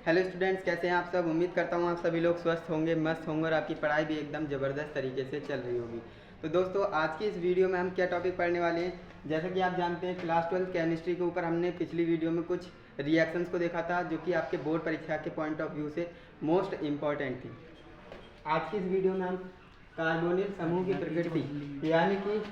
Hello students, कैसे हैं आप सब। उम्मीद करता हूँ आप सभी लोग स्वस्थ होंगे, मस्त होंगे और आपकी पढ़ाई भी एकदम ज़बरदस्त तरीके से चल रही होगी। तो दोस्तों, आज की इस वीडियो में हम क्या टॉपिक पढ़ने वाले हैं। जैसा कि आप जानते हैं, क्लास 12 केमिस्ट्री के ऊपर हमने पिछली वीडियो में कुछ रिएक्शंस को देखा था, जो कि आपके बोर्ड परीक्षा के पॉइंट ऑफ व्यू से मोस्ट इम्पॉर्टेंट थी। आज की इस वीडियो में हम कार्बोनिल समूह की प्रकृति यानी कि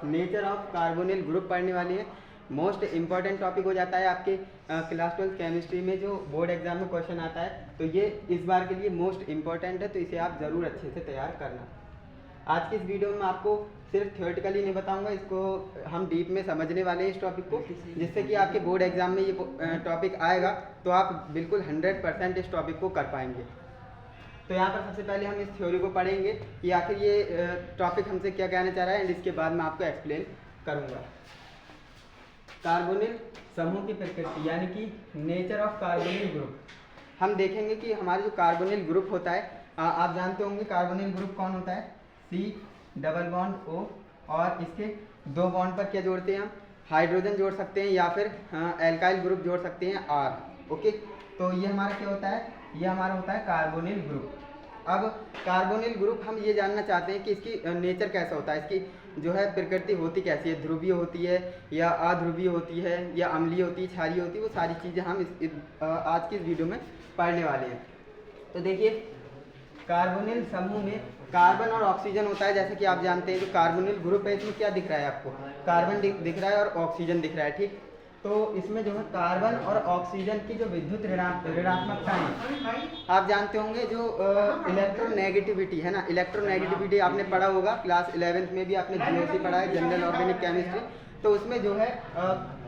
नेचर ऑफ कार्बोनिल ग्रुप पढ़ने वाले हैं। मोस्ट इम्पॉर्टेंट टॉपिक हो जाता है आपके क्लास 12 केमिस्ट्री में, जो बोर्ड एग्जाम में क्वेश्चन आता है, तो ये इस बार के लिए मोस्ट इम्पॉर्टेंट है, तो इसे आप ज़रूर अच्छे से तैयार करना। आज की इस वीडियो में आपको सिर्फ थियोरेटिकली नहीं बताऊंगा, इसको हम डीप में समझने वाले हैं इस टॉपिक को, जिससे कि आपके बोर्ड एग्जाम में ये टॉपिक आएगा तो आप बिल्कुल 100% इस टॉपिक को कर पाएंगे। तो यहाँ पर सबसे पहले हम इस थ्योरी को पढ़ेंगे कि आखिर ये टॉपिक हमसे क्या कहना चाह रहा है, एंड इसके बाद मैं आपको एक्सप्लेन करूँगा। कार्बोनिल समूह की प्रकृति यानी कि नेचर ऑफ कार्बोनिल ग्रुप। हम देखेंगे कि हमारा जो कार्बोनिल ग्रुप होता है, आप जानते होंगे कार्बोनिल ग्रुप कौन होता है। C डबल बॉन्ड O, और इसके दो बॉन्ड पर क्या जोड़ते हैं हम, हाइड्रोजन जोड़ सकते हैं या फिर एल्काइल ग्रुप जोड़ सकते हैं R। ओके, तो ये हमारा क्या होता है, ये हमारा होता है कार्बोनिल ग्रुप। अब कार्बोनिल ग्रुप हम ये जानना चाहते हैं कि इसकी नेचर कैसा होता है, इसकी जो है प्रकृति होती कैसी है, ध्रुवीय होती है या अध्रुवीय होती है या अम्लीय होती है, क्षारीय होती है, वो सारी चीज़ें हम आज की इस वीडियो में पढ़ने वाले हैं। तो देखिए, कार्बोनिल समूह में कार्बन और ऑक्सीजन होता है। जैसे कि आप जानते हैं, जो कार्बोनिल ग्रुप है इसमें क्या दिख रहा है आपको, कार्बन दिख रहा है और ऑक्सीजन दिख रहा है, ठीक। तो इसमें जो है कार्बन और ऑक्सीजन की जो विद्युत ऋणात्मकता है, आप जानते होंगे जो इलेक्ट्रोनेगेटिविटी है ना, इलेक्ट्रोनेगेटिविटी आपने पढ़ा होगा क्लास 11th में भी, आपने जीओसी पढ़ा है, जनरल ऑर्गेनिक केमिस्ट्री। तो उसमें जो है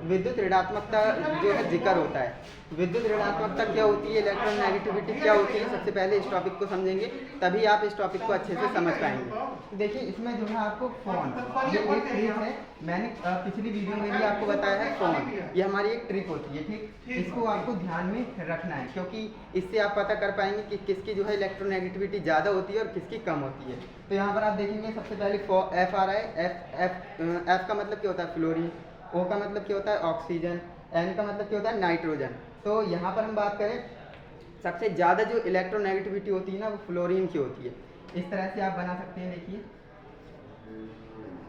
विद्युत ऋणात्मकता जो है जिक्र होता है। विद्युत ऋणात्मकता क्या होती है, इलेक्ट्रोनेगेटिविटी क्या होती है, सबसे पहले इस टॉपिक को समझेंगे, तभी आप इस टॉपिक को अच्छे से समझ पाएंगे। देखिए, इसमें जो है आपको फोन, ये एक ट्रिक है, मैंने पिछली वीडियो में भी आपको बताया है। फोन ये हमारी एक ट्रिक होती है, ठीक। इसको आपको ध्यान में रखना है, क्योंकि इससे आप पता कर पाएंगे कि किसकी जो है इलेक्ट्रोनेगेटिविटी ज़्यादा होती है और किसकी कम होती है। तो यहाँ पर आप देखेंगे, सबसे पहले F आ रहा है। F का मतलब क्या होता है, फ्लोरीन। O का मतलब क्या होता है, ऑक्सीजन। N का मतलब क्या होता है, नाइट्रोजन। तो यहाँ पर हम बात करें, सबसे ज़्यादा जो इलेक्ट्रोनेगेटिविटी होती है ना, वो फ्लोरीन की होती है। इस तरह से आप बना सकते हैं, देखिए,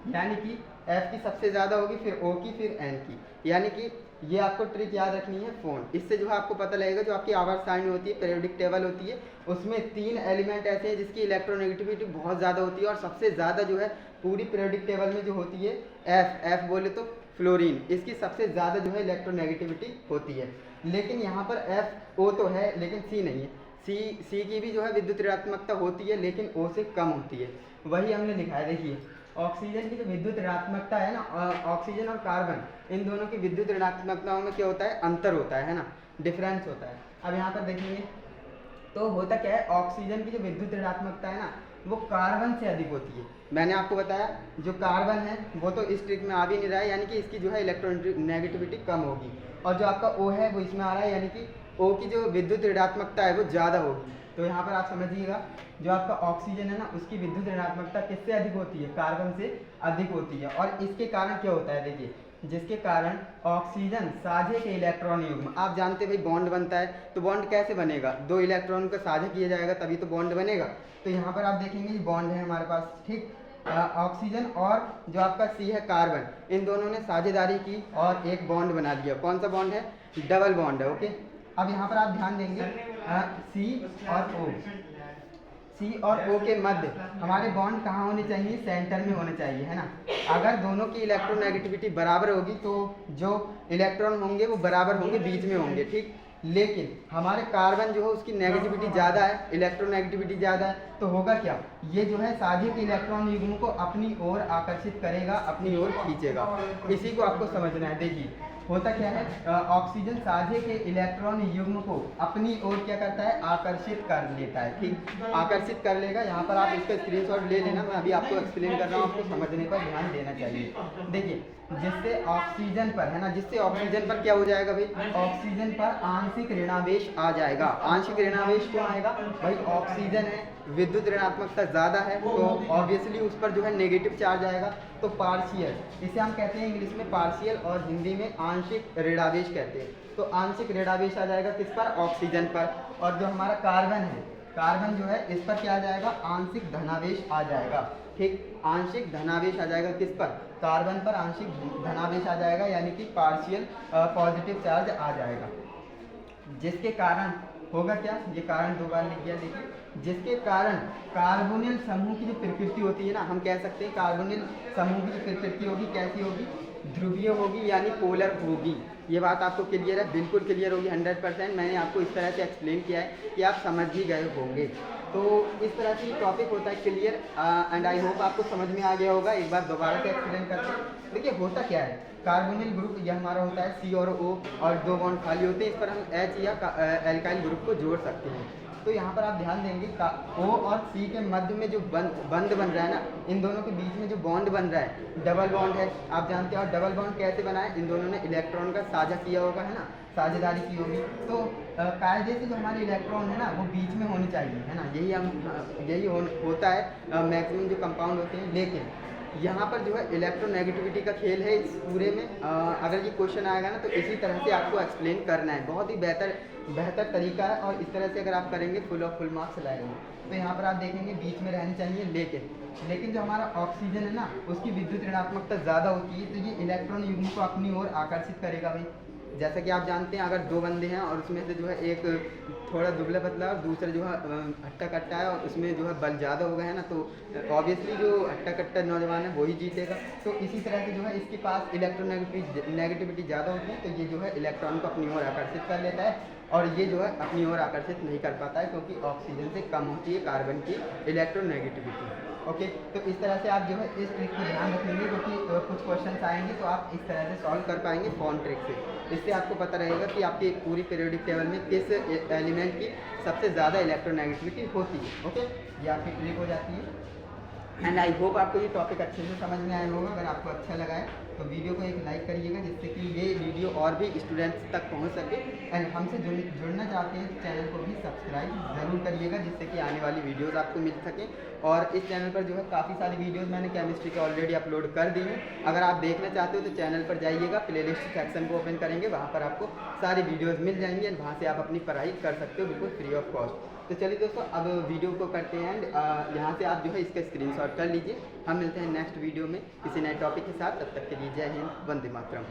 यानी कि F की सबसे ज़्यादा होगी, फिर O की, फिर N की। यानी कि ये आपको ट्रिक याद रखनी है, फोन। इससे जो है आपको पता लगेगा, जो आपकी आवर्त सारणी होती है, पीरियोडिक टेबल होती है, उसमें 3 एलिमेंट ऐसे हैं जिसकी इलेक्ट्रोनेगेटिविटी बहुत ज़्यादा होती है, और सबसे ज़्यादा जो है पूरी पीरियोडिक टेबल में जो होती है, F बोले तो फ्लोरीन, इसकी सबसे ज़्यादा जो है इलेक्ट्रोनेगेटिविटी होती है। लेकिन यहाँ पर FO तो है, लेकिन C नहीं है। C की भी जो है विद्युत ऋणात्मकता होती है, लेकिन O से कम होती है। वही हमने लिखा है, देखिए, ऑक्सीजन की जो विद्युत ऋणात्मकता है ना, ऑक्सीजन और कार्बन, इन दोनों की विद्युत ऋणात्मकताओं में क्या होता है, अंतर होता है ना, डिफरेंस होता है। अब यहाँ पर देखेंगे तो होता क्या है, ऑक्सीजन की जो विद्युत ऋणात्मकता है ना, वो कार्बन से अधिक होती है। मैंने आपको बताया, जो कार्बन है वो तो इस ट्रिक में आ भी नहीं रहा है, यानी कि इसकी जो है इलेक्ट्रोनेगेटिविटी कम होगी, और जो आपका O है वो इसमें आ रहा है, यानी कि O की जो विद्युत ऋणात्मकता है वो ज़्यादा होगी। तो यहाँ पर आप समझिएगा, जो आपका ऑक्सीजन है ना, उसकी विद्युत ऋणात्मकता किससे अधिक होती है, कार्बन से अधिक होती है। और इसके कारण क्या होता है, देखिए, जिसके कारण ऑक्सीजन साझे के इलेक्ट्रॉन युग्म, आप जानते हैं भाई बॉन्ड बनता है, तो बॉन्ड कैसे बनेगा, 2 इलेक्ट्रॉन को साझा किया जाएगा तभी तो बॉन्ड बनेगा। तो यहाँ पर आप देखेंगे ये बॉन्ड है हमारे पास, ठीक। ऑक्सीजन और जो आपका C है कार्बन, इन दोनों ने साझेदारी की और एक बॉन्ड बना लिया। कौन सा बॉन्ड है, डबल बॉन्ड है, ओके। अब यहाँ पर आप ध्यान देंगे, C और O के मध्य हमारे बॉन्ड कहाँ होने चाहिए, सेंटर में होने चाहिए, है ना। अगर दोनों की इलेक्ट्रोनेगेटिविटी बराबर होगी तो जो इलेक्ट्रॉन होंगे वो बराबर होंगे, बीच में होंगे, ठीक। लेकिन हमारे कार्बन जो है उसकी नेगेटिविटी ज़्यादा है, इलेक्ट्रोनेगेटिविटी ज़्यादा है, तो होगा क्या, ये जो है साझे के इलेक्ट्रॉन युग्म को अपनी ओर आकर्षित करेगा, अपनी ओर खींचेगा। इसी को आपको समझना है। देखिए, होता क्या है, ऑक्सीजन साझे के इलेक्ट्रॉन युग्म को अपनी ओर क्या करता है, आकर्षित कर लेता है, ठीक, आकर्षित कर लेगा। यहाँ पर आप इसका स्क्रीनशॉट ले लेना, मैं अभी आपको एक्सप्लेन कर रहा हूँ, आपको समझने पर ध्यान देना चाहिए। देखिए, जिससे ऑक्सीजन पर है ना, जिससे ऑक्सीजन पर क्या हो जाएगा भाई, ऑक्सीजन पर आंशिक ऋणावेश आ जाएगा। आंशिक ऋणावेश क्यों आएगा भाई, ऑक्सीजन है विद्युत ऋणात्मकता ज़्यादा है तो ऑब्वियसली उस पर जो है नेगेटिव चार्ज आएगा। तो पार्शियल, इसे हम कहते हैं इंग्लिश में पार्शियल और हिंदी में आंशिक ऋणावेश कहते हैं। तो आंशिक ऋणावेश आ जाएगा किस पर, ऑक्सीजन पर। और जो हमारा कार्बन है, कार्बन जो है इस पर क्या आ जाएगा, आंशिक धनावेश आ जाएगा। ठीक, आंशिक धनावेश आ जाएगा किस पर, कार्बन पर आंशिक धनावेश आ जाएगा, यानी कि पार्शियल पॉजिटिव चार्ज आ जाएगा। जिसके कारण होगा क्या, ये कारण दो बार लिख दिया। देखिए, जिसके कारण कार्बोनिल समूह की जो प्रकृति होती है ना, हम कह सकते हैं कार्बोनिल समूह की जो प्रकृति होगी कैसी होगी, ध्रुवीय होगी यानी पोलर होगी। ये बात आपको क्लियर है, बिल्कुल क्लियर होगी 100%। मैंने आपको इस तरह से एक्सप्लेन किया है कि आप समझ ही गए होंगे। तो इस तरह से टॉपिक होता है क्लियर, एंड आई होप आपको समझ में आ गया होगा। एक बार दोबारा से एक्सप्लेन करते हैं। देखिए होता क्या है, कार्बोनिल ग्रुप यह हमारा होता है C और O और दो बॉन्ड खाली होते हैं, इस पर हम H या एल्काइल ग्रुप को जोड़ सकते हैं। तो यहाँ पर आप ध्यान देंगे O और C के मध्य में जो बंध बन रहा है ना, इन दोनों के बीच में जो बॉन्ड बन रहा है डबल बॉन्ड है, आप जानते हैं। और डबल बॉन्ड कैसे बना है, इन दोनों ने इलेक्ट्रॉन का साझा किया होगा, है ना, साझेदारी की होगी। तो कायदे से जो हमारे इलेक्ट्रॉन है ना वो बीच में होने चाहिए, है ना, यही होता है मैक्सिमम जो कंपाउंड होते हैं। लेकिन यहाँ पर जो है इलेक्ट्रोनेगेटिविटी का खेल है इस पूरे में। अगर ये क्वेश्चन आएगा ना तो इसी तरह से आपको एक्सप्लेन करना है, बहुत ही बेहतर तरीका है। और इस तरह से अगर आप करेंगे फुल मार्क्स लाएंगे। तो यहाँ पर आप देखेंगे बीच में रहनी चाहिए, लेकिन जो हमारा ऑक्सीजन है ना उसकी विद्युत ऋणात्मकता ज़्यादा होती है, तो ये इलेक्ट्रॉन युग्म को अपनी ओर आकर्षित करेगा भाई। जैसा कि आप जानते हैं, अगर दो बंदे हैं और उसमें से जो है एक थोड़ा दुबला पतला और दूसरा जो है हट्टा कट्टा है और उसमें जो है बल ज़्यादा हो गया है ना, तो ऑब्वियसली जो हट्टा कट्टा नौजवान है वही जीतेगा। तो इसी तरह से जो है इसके पास इलेक्ट्रोनेगेटिविटी ज़्यादा होती है, तो ये जो है इलेक्ट्रॉन को अपनी ओर आकर्षित कर लेता है और ये जो है अपनी ओर आकर्षित नहीं कर पाता है, क्योंकि ऑक्सीजन से कम होती है कार्बन की इलेक्ट्रोनेगेटिविटी। ओके, तो इस तरह से आप जो है इस ट्रिक को ध्यान रखेंगे, क्योंकि कुछ क्वेश्चंस आएंगे तो आप इस तरह से सॉल्व कर पाएंगे फोन ट्रिक से। इससे आपको पता रहेगा कि आपकी पूरी पीरियोडिक टेबल में किस एलिमेंट की सबसे ज़्यादा इलेक्ट्रोनेगेटिविटी होती है। ओके, ये आपकी ट्रिक हो जाती है। एंड आई होप आपको ये टॉपिक अच्छे से समझ में आया होगा। अगर आपको अच्छा लगा है तो वीडियो को एक लाइक करिएगा, जिससे कि ये वीडियो और भी स्टूडेंट्स तक पहुंच सके। एंड हमसे जुड़ना चाहते हैं तो चैनल को भी सब्सक्राइब ज़रूर करिएगा, जिससे कि आने वाली वीडियोस आपको मिल सके। और इस चैनल पर जो है काफ़ी सारी वीडियोस मैंने केमिस्ट्री के ऑलरेडी अपलोड कर दी हैं। अगर आप देखना चाहते हो तो चैनल पर जाइएगा, प्लेलिस्ट सेक्शन को ओपन करेंगे, वहाँ पर आपको सारी वीडियोज़ मिल जाएंगी एंड वहाँ से आप अपनी पढ़ाई कर सकते हो बिल्कुल फ्री ऑफ कॉस्ट। तो चलिए दोस्तों, अब वीडियो को करते हैं एंड यहाँ से आप जो है इसका स्क्रीनशॉट कर लीजिए। हम मिलते हैं नेक्स्ट वीडियो में किसी नए टॉपिक के साथ। तब तक के लिए जय हिंद, वंदे मातरम।